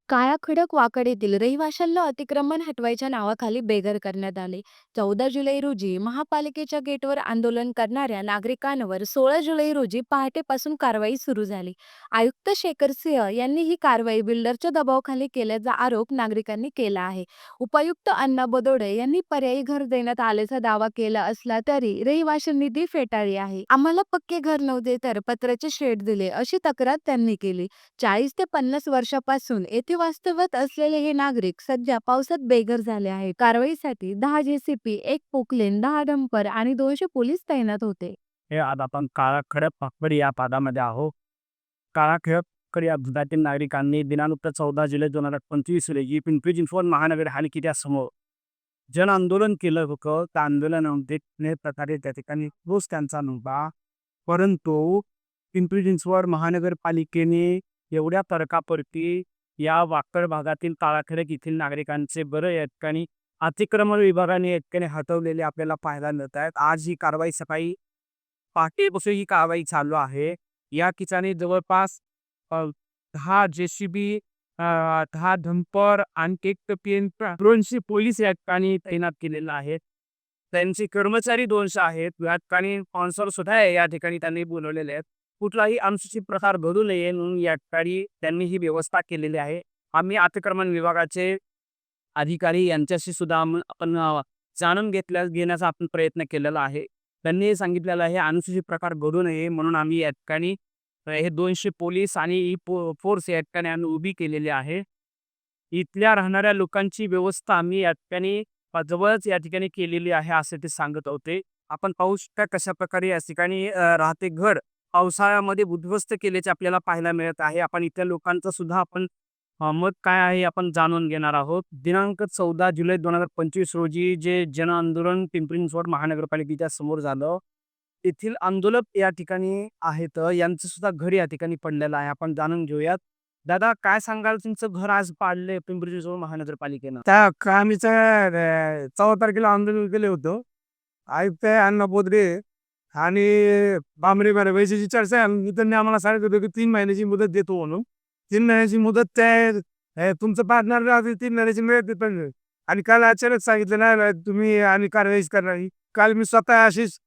काळाखडक वाकड रहिवाशांना अतिक्रमण हटवायच्या नावाखाली बेघर करण्यात आले. 14 जुलै रोजी महापालिकेच्या गेटवर आंदोलन करणाऱ्या नागरिकांवर 16 जुलै रोजी पहाटेपासून कारवाई सुरू झाली. आयुक्त शेखर सिंह यांनी ही कारवाई बिल्डरच्या दबावाखाली केल्याचा आरोप नागरिकांनी केला आहे. उपायुक्त अण्णा बडोडे यांनी पर्यायी घर देण्यात आल्याचा दावा केला असला तरी रहिवाशांनी ती फेटाळली आहे. आम्हाला पक्के घर नव्हते तर पत्र्याचे शेड दिले, अशी तक्रार त्यांनी केली. 40 ते 50 वर्षापासून येथे वास्तव्यात असलेले हे नागरिक सध्या पावसात बेघर झाले आहेत. कारवाईसाठी 10 जेसीबी, 1 पोकलेन, 10 डंपर आणि 200 पोलीस तैनात होते. हे आज आपण काळाखडक पापड या पदामध्ये आहोत. काळाखडक या भागातील नागरिकांनी दिनांक 14 जुलै 2025 रोजी पिंपरी चिंचवड महानगरपालिकेच्यासमोर जन आंदोलन केलं होतं. त्या आंदोलनामध्ये कुठल्याही प्रकारे त्या ठिकाणी रोष त्यांचा नव्हता. परंतु पिंपरी चिंचवड महानगरपालिकेने एवढ्या तडकाफडकी या वाकड भागातील काळाखडक येथील नागरिकांचे बरं या ठिकाणी अतिक्रमण विभागाने या ठिकाणी हटवलेले आपल्याला पाहायला मिळत आहेत. आज ही कारवाई सकाळी पहाटेपासून ही कारवाई चालू आहे. या ठिकाणी जवळपास 10 जेसीबी, 10 डंपर आणि 1 पेन 200 पोलीस या ठिकाणी तैनात केलेला आहे. त्यांचे कर्मचारी 200 आहेत. या ठिकाणी स्पॉन्सर सुद्धा आहे, या ठिकाणी त्यांनी बोलवलेले आहेत. कुठलाही अनुचित प्रकार घडू नये म्हणून या ठिकाणी त्यांनी ही व्यवस्था केलेली आहे. आम्ही अतिक्रमण विभागाचे अधिकारी यांच्याशी सुद्धा आपण जाणून घेण्याचा आपण प्रयत्न केलेला आहे. त्यांनी सांगितलेलं आहे अनुचित प्रकार घडू नये म्हणून आम्ही या ठिकाणी हे 200 पोलीस आणि फोर्स या ठिकाणी आम्ही उभी केलेली आहे. इथल्या राहणाऱ्या लोकांची व्यवस्था आम्ही या ठिकाणी जवळच या ठिकाणी केलेली आहे असे ते सांगत होते. आपण पाहू शकता कशा प्रकारे या ठिकाणी राहते घर पावसाळ्यामध्ये उद्ध्वस्त केल्याचे आपल्याला पाहायला मिळत आहे. आपण इथल्या लोकांचं सुद्धा आपण मत काय आहे आपण जाणून घेणार आहोत. दिनांक 14 जुलै 2025 रोजी जे जन आंदोलन पिंपरी चिंचवड महानगरपालिकेच्या समोर झालं, येथील आंदोलक या ठिकाणी आहेत. यांचं सुद्धा घर या ठिकाणी पडलेलं आहे. आपण जाणून घेऊयात. दादा, काय सांगाल, तुमचं घर आज पाडलंय पिंपरी चिंचवड महानगरपालिकेनं? त्या आम्हीच 14 तारखेला आंदोलन केलं होतं. आयुक्त अण्णा बोदरे आणि बांबरे पैशाची चर्चा आहे. आणि त्यांनी आम्हाला सांगितलं होतं की 3 महिन्याची मुदत देतो म्हणून. 3 महिन्याची मुदत तुमचं पार्टनर 3 महिन्याची मिळत पण. आणि काल अचानक सांगितलं नाही नाही, तुम्ही आणि कारवाई करणार नाही. काल मी स्वतः अशीच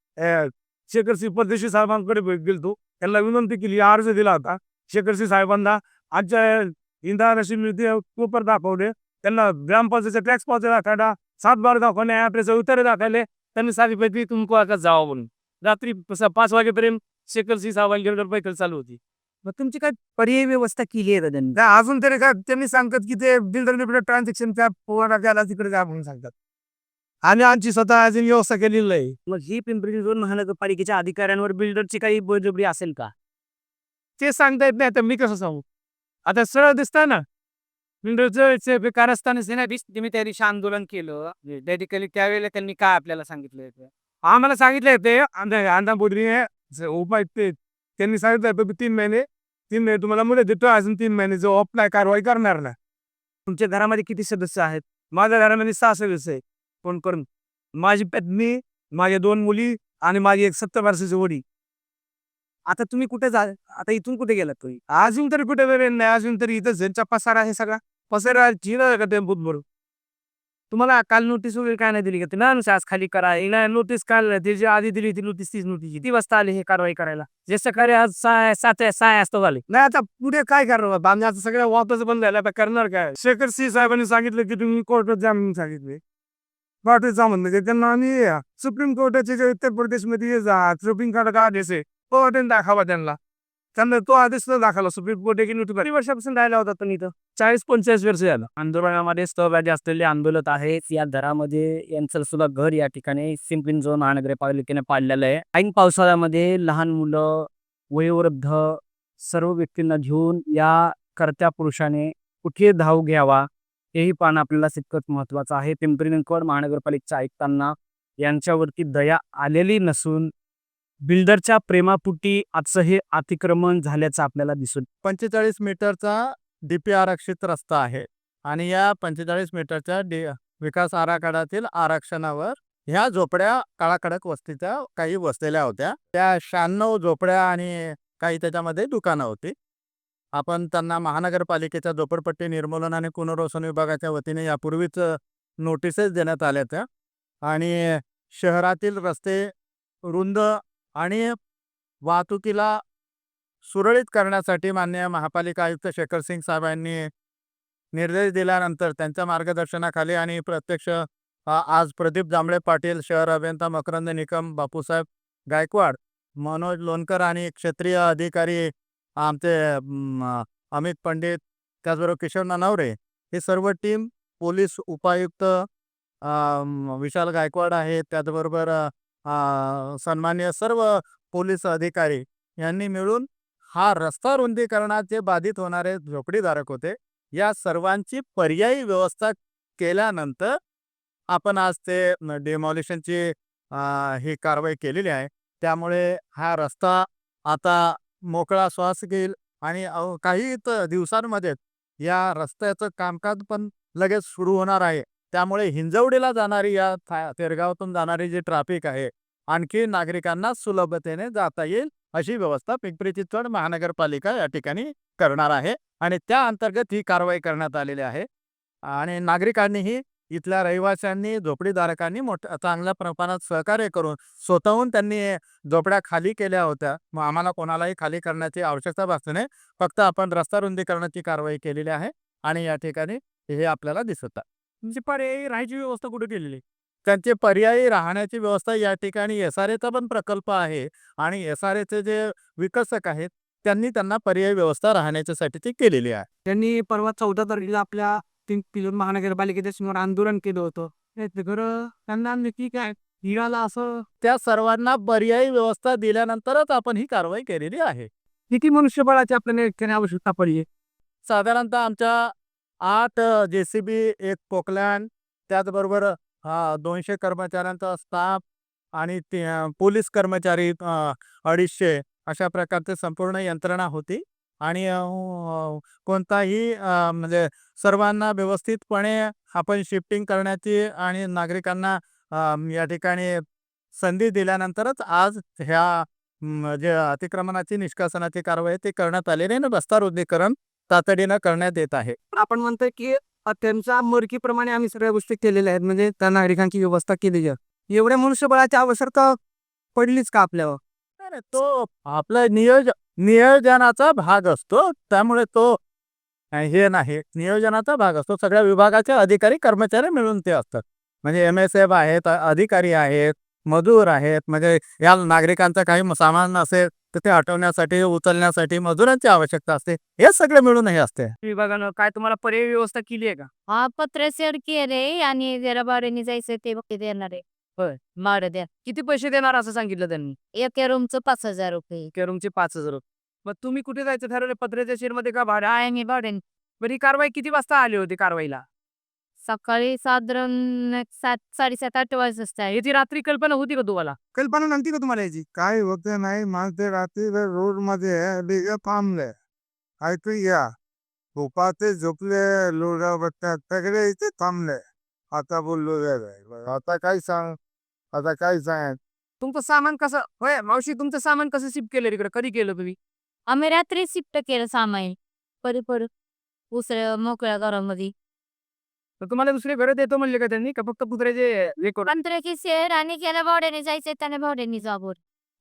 शेखरसिंह परदेशी साहेबांकडे भेट गेलतो. त्यांना विनंती केली, अर्ज दिला होता शेखरसिंह साहेबांना. आजच्या इंदिरा नशीब पेपर दाखवले. त्यांना ग्रामपंचायतचा टॅक्स पावती दाखवला, 7/12 दाखवले, आपल्याचे उत्तर दाखवले. त्यांनी सांगितलं की तुमको आता जावं म्हणून. रात्री 5 वाजेपर्यंत शेखरसिंह साहेबांकडे पैकल चालू होती. मग तुमची काय पर्यायी व्यवस्था केली आहे का त्यांनी? अजून तरी काय त्यांनी सांगतात की ते बिल्डर ट्रान्झॅक्शन त्या पोराला द्यायला तिकडे जा म्हणून सांगतात. आणि आमची स्वतः अजून व्यवस्था केलेली आहे. मग ही पिंपरी चिंचवड महानगरपालिकेच्या अधिकाऱ्यांवर बिल्डरची काही बळजबरी असेल का? ते सांगता येत नाही, तर मी कसं सांगू? आता सरळ दिसतं ना, बिल्डरचं कारस्थानच आहे ना. तुम्ही त्या दिवशी आंदोलन केलं त्या ठिकाणी, त्यावेळेला त्यांनी काय आपल्याला सांगितलं होतं? आम्हाला सांगितलं ते अण्णा बोदरे उपायुक्त त्यांनी सांगितलं 3 महिने तुम्हाला मुदत देतो. अजून 3 महिने जो नाही कारवाई करणार ना. तुमच्या घरामध्ये किती सदस्य आहेत? माझ्या घरामध्ये 6 सदस्य आहे. फोन करून माझी पत्नी, माझ्या 2 मुली आणि माझी एक 70 वर्षाची वडील. आता तुम्ही कुठे आता इथून कुठे गेलात तुम्ही? अजून तरी कुठे वेळ नाही. अजून तरी इथं ज्यांचा पसारा आहे सगळा पसारा चिरा का टेम्पोत भरून. तुम्हाला काल नोटीस वगैरे काय नाही दिली का? ते ना आज खाली करा नाही नोटीस, काल त्याची आधी दिली ती नोटीस, तीच नोटीस किती वाजता आली हे कारवाई करायला? जे सकाळी आज 6 वाजता झाली. नाही, आता पुढे काय करणार? आम्ही आता सगळ्या वापस बंद झालं, आता करणार काय? शेखर सिंह साहेबांनी सांगितलं की तुम्ही कोर्टात जा म्हणून सांगितले. कोर्टात जा म्हणलं त्यांना. आम्ही सुप्रीम कोर्टाचे जे उत्तर प्रदेशमध्ये सुप्रीम कोर्ट का आदेश आहे कोर्टाने दाखवा त्यांना. त्यांना तो आदेश न दाखवला सुप्रीम कोर्ट किती वर्षापासून राहिला होता पण इथं? 40-45 वर्ष झालं. आंदोलनामध्ये सहभागी असलेले आंदोलक आहेत. या घरामध्ये यांचं सुद्धा घर या ठिकाणी पिंपरी चिंचवड महानगरपालिकेने पाडलेलं आहे. ऐन पावसाळ्यामध्ये लहान मुलं, वयोवृद्ध सर्व व्यक्तींना घेऊन या कर्त्या पुरुषाने कुठे धाव घ्यावा हेही पाहणं आपल्याला तितकंच महत्वाचं आहे. पिंपरी चिंचवड महानगरपालिकेच्या आयुक्तांना यांच्यावरती दया आलेली नसून बिल्डरच्या प्रेमापुटी आजचं हे अतिक्रमण झाल्याचं आपल्याला दिसून. 45 मीटरचा डीपी आरक्षित रस्ता आहे आणि या 45 मीटरच्या विकास आराखड्यातील आरक्षणावर ह्या झोपड्या काळाकडक वस्तीच्या काही वसलेल्या होत्या. त्या 96 झोपड्या आणि काही त्याच्यामध्ये दुकानं होती. आपण त्यांना महानगरपालिकेच्या झोपडपट्टी निर्मूलन आणि पुनर्वसन विभागाच्या वतीने यापूर्वीच नोटिसेस देण्यात आल्या त्या आणि शहरातील रस्ते रुंद आणि वाहतुकीला सुरळीत करण्यासाठी माननीय महापालिका आयुक्त शेखर सिंग साहेब यांनी निर्देश दिल्यानंतर त्यांच्या मार्गदर्शनाखाली आणि प्रत्यक्ष आज प्रदीप जांभळे पाटील, शहर अभियंता मकरंद निकम, बापूसाहेब गायकवाड, मनोज लोणकर आणि क्षेत्रीय अधिकारी आमचे अमित पंडित, त्याचबरोबर किशोर ननावरे, हे सर्व टीम, पोलीस उपायुक्त विशाल गायकवाड आहेत, त्याचबरोबर सन्माननीय सर्व पोलीस अधिकारी यांनी मिळून हा रस्ता रुंदीकरणात जे बाधित होणारे झोपडीधारक होते, या सर्वांची पर्यायी व्यवस्था केल्यानंतर आपण आज ते डिमॉलिशनची ही कारवाई केलेली आहे. त्यामुळे हा रस्ता आता मोकळा श्वास घेईल आणि काही दिवसांमध्ये या रस्त्याचं कामकाज पण लगेच सुरू होणार आहे. त्यामुळे हिंजवडीला जाणारी या तेरगावातून जाणारी जी ट्रॅफिक आहे, आणखी नागरिकांना सुलभतेने जाता येईल अशी व्यवस्था पिंपरी चिंचवड महानगरपालिका या ठिकाणी करणार आहे आणि त्या अंतर्गत ही कारवाई करण्यात आलेली आहे. आणि नागरिकांनीही, इथल्या रहिवाशांनी, झोपडीधारकांनी चांगल्या प्रमाणात सहकार्य करून स्वतःहून त्यांनी झोपड्या खाली केल्या होत्या. मग आम्हाला कोणालाही खाली करण्याची आवश्यकता भासली नाही. फक्त आपण रस्ता रुंदीकरणाची कारवाई केलेली आहे आणि या ठिकाणी हे आपल्याला दिसत आहे. तुमची पर्यायी राहायची व्यवस्था कुठे केलेली? त्यांची पर्यायी राहण्याची व्यवस्था या ठिकाणी SRAचा पण प्रकल्प आहे आणि SRAचे जे विकसक आहेत त्यांना पर्यायी व्यवस्था राहण्याच्यासाठीची केलेली आहे. त्यांनी परवा 14 तारखेला आपल्या पिंपरी महानगरपालिकेच्या समोर आंदोलन केलं होतं. ते घरं त्यांना नक्की काय मिळालं असं त्या सर्वांना पर्यायी व्यवस्था दिल्यानंतरच आपण ही कारवाई केलेली आहे. किती मनुष्यबळाची आपल्याला आवश्यकता पडली? साधारणतः आमच्या 8 JCB, 1 पोकलँड, त्याचबरोबर 200 कर्मचाऱ्यांचा स्टाफ आणि पोलीस कर्मचारी 250 अशा प्रकारची संपूर्ण यंत्रणा होती आणि कोणताही म्हणजे सर्वांना व्यवस्थितपणे आपण शिफ्टिंग करण्याची आणि नागरिकांना या ठिकाणी संधी दिल्यानंतरच आज ह्या जे अतिक्रमणाची निष्कासनाची कारवाई ती करण्यात आलेली आहे. रस्ता रुंदीकरण तातडीनं करण्यात येत आहे. आपण म्हणतोय की त्यांच्या मर्जीप्रमाणे आम्ही सगळ्या गोष्टी केलेल्या आहेत, म्हणजे त्या नागरिकांची व्यवस्था केलेली आहे. एवढ्या मनुष्यबळाची आवश्यकता पडलीच का आपल्यावर? नाही, तो आपला नियोजनाचा भाग असतो. त्यामुळे तो हे नाही, नियोजनाचा भाग असतो. सगळ्या विभागाचे अधिकारी कर्मचारी मिळून ते असतात. म्हणजे MSF आहेत, अधिकारी आहेत, मजूर आहेत. म्हणजे या नागरिकांचं काही सामान असेल तर ते हटवण्यासाठी, उचलण्यासाठी मजुरांची आवश्यकता असते. हे सगळे मिळून हे असते. विभागानं काय तुम्हाला पर्यायी व्यवस्था केली आहे का? हा पत्र शेड केले आणि जरा भाड्याने जायचं ते बघ देणार आहे. होय. भाडं द्या. किती पैसे देणार असं सांगितलं त्यांनी? एका रूमचं 5,000 रुपये. एका रूमचे 5,000. मग तुम्ही कुठे जायचं ठरवलं? पत्र्याच्या शेडमध्ये का भाडं? आहे मी भाड्याने. बरं, ही कारवाई किती वाजता आली होती कारवाईला? सकाळी साधारण 7, 7:30, 8 वाजता. याची रात्री कल्पना होती का तुम्हाला? कल्पना नव्हती का तुम्हाला याची? काय होतं नाही, माणसे रात्री रोड मध्ये थांबले. ऐकू घ्या, झोपाचे झोपले, लोडा बघतात सगळे इथे थांबले. आता बोललो आता काय सांग, आता काय सांग. तुमचं सामान कसं, होय मावशी, तुमचं सामान कसं शिफ्ट केलं इकडे? कधी केलं तुम्ही? आम्ही रात्री शिफ्ट केलं सामान. परत दुसऱ्या मोकळ्या घरामध्ये. तर तुम्हाला दुसरे घर देतो म्हणले का त्यांनी, का फक्त पुत्र्याचे हे करून? पंधराची शेड आणि ज्याला भाड्याने जायचंय त्याने भाड्याने जावं.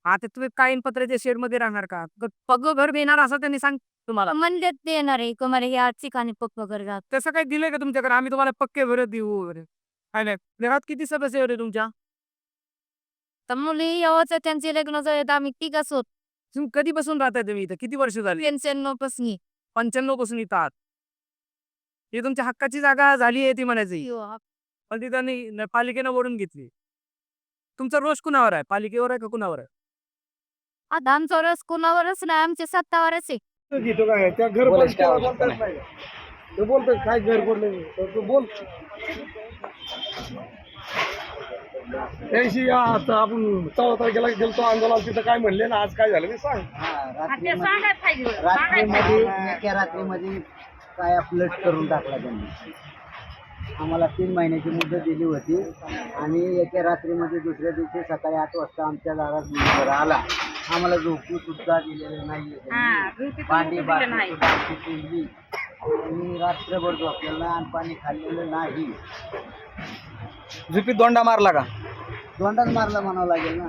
आता तुम्ही कायम पत्र्याच्या शेड मध्ये राहणार का? पक्क घर देणार असं त्यांनी सांग तुम्हाला? म्हणलेत देणार आहे तुम्हाला या ठिकाणी पक्क घर घाल. तसं काही दिलंय का तुमच्याकडे? आम्ही तुम्हाला पक्के घर देऊ वगैरे काय नाही. घरात किती सदस्य होते तुमच्या? तर मुली यावंच त्यांचे लग्न झाले आम्ही तिघच होत. तुम्ही कधीपासून राहताय तुम्ही इथं? किती वर्ष झाली? 95 पासून. 95 पासून इथं आहात. ही तुमच्या हक्काची जागा झाली आहे ती म्हणायची, पण ती त्यांनी पालिकेनं ओढून घेतली. तुमचा रोष कुणावर आहे? पालिकेवर आहे का कुणावर आहे? आता आमचा रस कोणावरच नाही, आमच्या सत्तावरच आहे. घेतो काय त्या घर बोलतोय काय घर बोलले बोल त्याशी आता आपण 14 तारखेला गेलतो आंदोलन, तिथं काय म्हणले ना, आज काय झालं ते सांग. रात्रीमध्ये काय फ्लड करून टाकला त्यांनी. आम्हाला 3 महिन्याची मुदत दिली होती आणि एका रात्रीमध्ये दुसऱ्या दिवशी सकाळी 8 वाजता आमच्या दारात आला आम्हाला झोपू सुद्धा दिलेलं नाहीये हा, त्यांनी. झोपेतून भांडी उठू दिलं नाही. बाकी केली आणि रात्रभर झोपलेलं नाही आणि पाणी खाल्लेलं नाही. झुपीत दोंडा मारला का? दोंडाच मारला म्हणावं लागेल ना.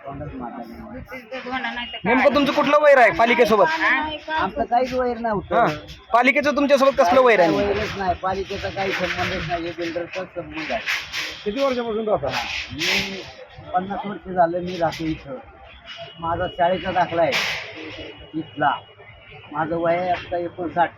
दोंडाच मारला म्हणावं. झोपेत धोंडा नाही तर काय. नेमकं तुमचं कुठलं वैर आहे पालिकेसोबत? आमचं काहीच वैर हा नव्हतं. पालिकेचं तुमच्यासोबत कसलं वैर आहे? वैरच नाही, पालिकेचा काही संबंधच नाही, हे बिल्डरचाच संबंध आहे. किती वर्षापासून राहता? मी 50 वर्ष झालं मी राहतो इथं. माझा शाळेचा दाखला आहे इथला. माझं वय आहे आता 59.